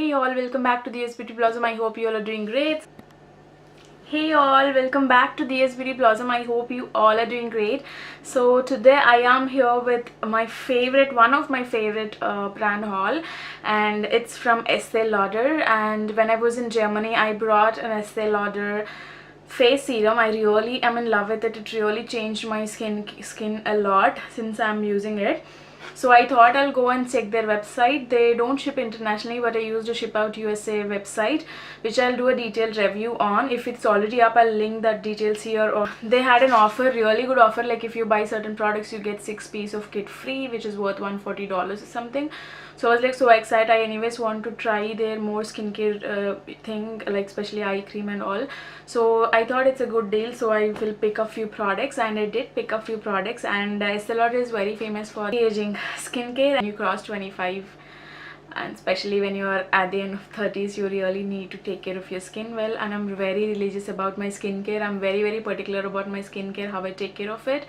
Hey all, welcome back to the SBT Blossom. I hope you all are doing great. Hey all, welcome back to the SBT Blossom. I hope you all are doing great. So today I am here with one of my favorite brand haul, and it's from Esteelauder. And when I was in Germany, I brought an Esteelauder face serum. I really am in love with it. It really changed my skin a lot since I'm using it. So I thought I'll go and check their website. They don't ship internationally, but I used a ship out USA website, which I'll do a detailed review on. If it's already up, I'll link that details here. Or they had an offer, really good offer, like if you buy certain products you get 6 pieces of kit free, which is worth $140 or something. So I was like so excited. I anyways want to try their more skincare thing, like especially eye cream and all. So I thought it's a good deal, so I will pick a few products, and I did pick a few products. And Esteelauder is very famous for aging skincare. And you cross 25, and especially when you are at the end of 30s, you really need to take care of your skin well. And I'm very religious about my skincare. I'm very particular about my skincare, how I take care of it.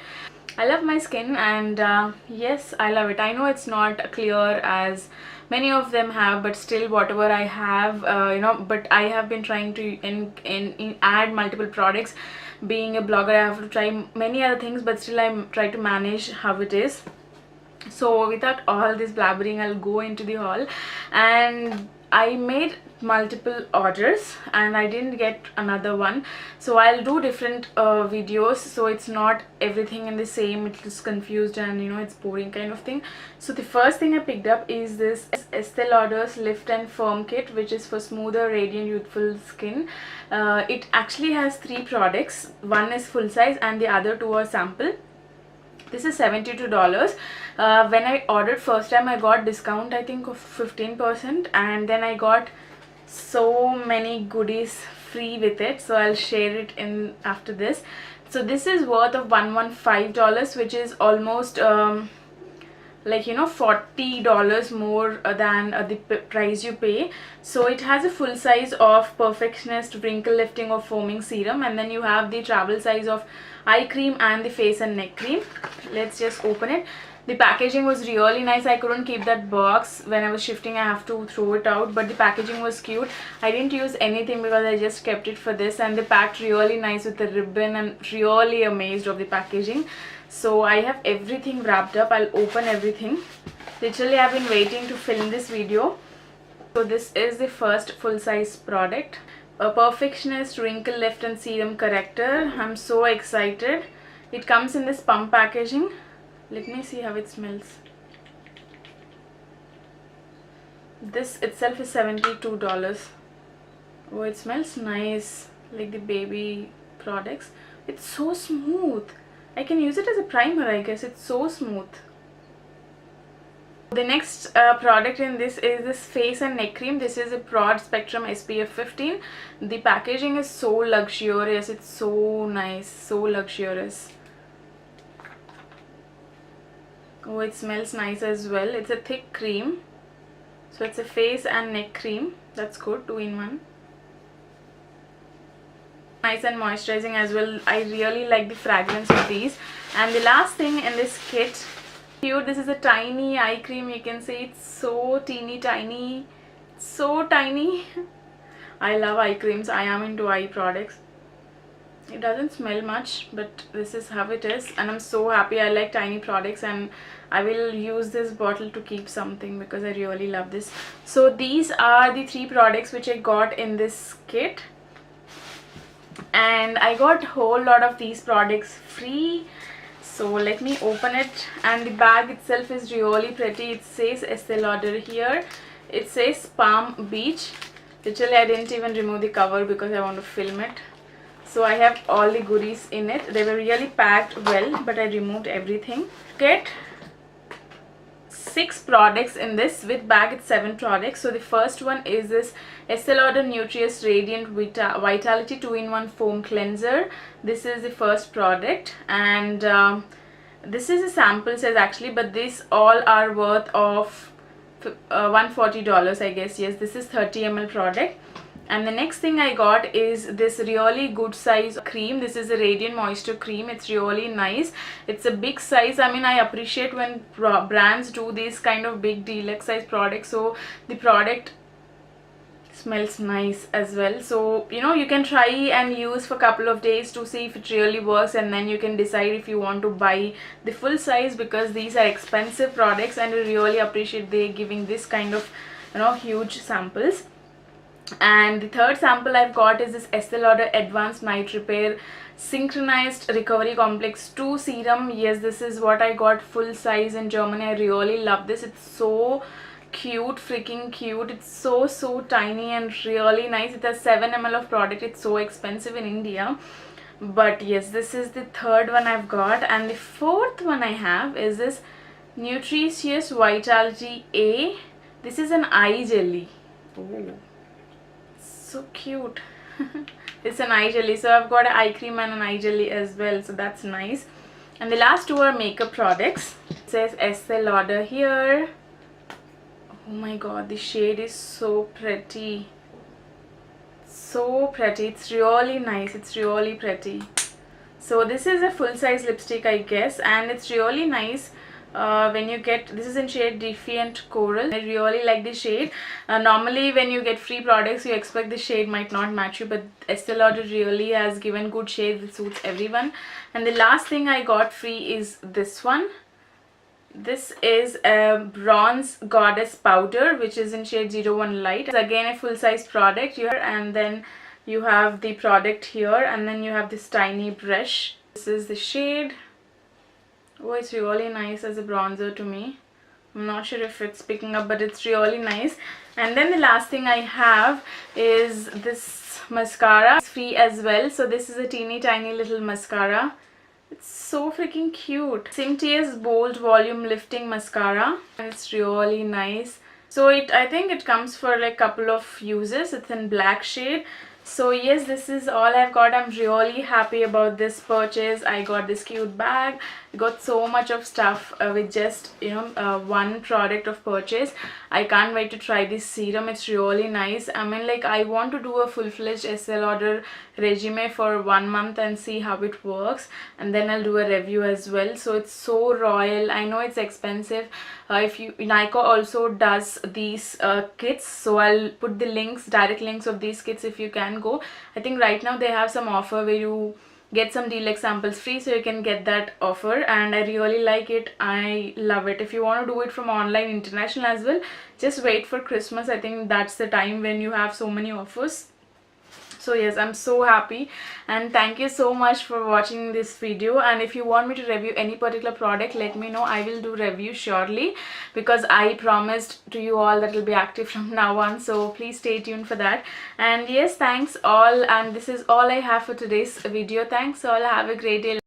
I love my skin, and yes, I love it. I know it's not clear as many of them have, but still whatever I have, but I have been trying to add multiple products. Being a blogger, I have to try many other things, but still I try to manage how it is. So without all this blabbering, I'll go into the haul. And I made multiple orders and I didn't get another one, so I'll do different videos, so it's not everything in the same, it's confused and it's boring kind of thing. So the first thing I picked up is this Esteelauder's Lift and Firm Kit, which is for smoother, radiant, youthful skin. It actually has 3 products. One is full size and the other 2 are sample. This is $72. When I ordered first time, I got discount, I think, of 15%, and then I got so many goodies free with it, so I'll share it in after this. So this is worth of $115, which is almost like $40 more than the price you pay. So it has a full size of Perfectionist wrinkle lifting or foaming serum, and then you have the travel size of eye cream and the face and neck cream. Let's just open it. The packaging was really nice. I couldn't keep that box. When I was shifting, I have to throw it out, but the packaging was cute. I didn't use anything because I just kept it for this, and they packed really nice with the ribbon, and really amazed of the packaging. So I have everything wrapped up. I'll open everything. Literally, I've been waiting to film this video. So this is the first full-size product, a Perfectionist Wrinkle Lift and Serum Corrector. I'm so excited. It comes in this pump packaging. Let me see how it smells. This itself is $72. Oh, it smells nice, like the baby products. It's so smooth. I can use it as a primer, I guess. It's so smooth. The next product in this is this face and neck cream. This is a broad spectrum SPF 15. The packaging is so luxurious. It's so nice, so luxurious. Oh, it smells nice as well. It's a thick cream. So it's a face and neck cream. That's good, 2 in 1. Nice and moisturizing as well. I really like the fragrance of these. And the last thing in this kit, cute, this is a tiny eye cream. You can see it's so teeny tiny, so tiny. I love eye creams. I am into eye products. It doesn't smell much, but this is how it is, and I'm so happy. I like tiny products, and I will use this bottle to keep something because I really love this. So these are the 3 products which I got in this kit, and I got a whole lot of these products free. So let me open it. And the bag itself is really pretty. It says Esteelauder here. It says Palm Beach. Literally, I didn't even remove the cover because I want to film it. So I have all the goodies in it. They were really packed well, but I removed everything. Get 6 products in this. With bag it's 7 products. So the first one is this Esteelauder Nutrious Radiant Vitality 2 in 1 Foam Cleanser. This is the first product, and this is a sample size actually, but these all are worth of $140, I guess. Yes, this is 30 ml product. And the next thing I got is this really good size cream. This is a Radiant Moisture Cream. It's really nice. It's a big size. I mean, I appreciate when brands do these kind of big deluxe size products. So the product Smells nice as well. So you know, you can try and use for a couple of days to see if it really works, and then you can decide if you want to buy the full size, because these are expensive products and I really appreciate they giving this kind of, you know, huge samples. And the third sample I've got is this Esteelauder Advanced Night Repair Synchronized Recovery Complex 2 Serum. Yes, this is what I got full size in Germany. I really love this. It's so cute, freaking cute. It's so tiny and really nice. It has 7 ml of product. It's so expensive in India. But yes, this is the third one I've got. And the fourth one I have is this Nutritious Vitality A. This is an eye jelly. Oh, so cute. It's an eye jelly, so I've got an eye cream and an eye jelly as well, so that's nice. And the last two are makeup products. It says Estee Lauder here. Oh my god, the shade is so pretty, so pretty. It's really nice, it's really pretty. So this is a full-size lipstick, I guess, and it's really nice. When you get, this is in shade Defiant Coral. I really like the shade. Normally when you get free products, you expect the shade might not match you, but Estee Lauder really has given good shade that suits everyone. And the last thing I got free is this one. This is a Bronze Goddess powder, which is in shade 01 Light. It's again a full-size product here, and then you have the product here, and then you have this tiny brush. This is the shade. Oh, it's really nice as a bronzer to me. I'm not sure if it's picking up, but it's really nice. And then the last thing I have is this mascara. It's free as well. So this is a teeny tiny little mascara. It's so freaking cute. Simtia's Bold Volume Lifting Mascara. And it's really nice. So I think it comes for like a couple of uses. It's in black shade. So yes, this is all I've got. I'm really happy about this purchase. I got this cute bag. I got so much of stuff with just, you know, one product of purchase. I can't wait to try this serum. It's really nice. I mean, like, I want to do a full-fledged Estee Lauder regime for 1 month and see how it works, and then I'll do a review as well. So it's so royal. I know it's expensive. If you, Nykaa also does these kits, so I'll put the links, direct links of these kits if you can go. I think right now they have some offer where you get some deluxe samples free, so you can get that offer, and I really like it. I love it. If you want to do it from online international as well, just wait for Christmas. I think that's the time when you have so many offers. So yes, I'm so happy, and thank you so much for watching this video. And if you want me to review any particular product, let me know. I will do review surely, because I promised to you all that will be active from now on, so please stay tuned for that. And yes, thanks all, and this is all I have for today's video. Thanks all, have a great day.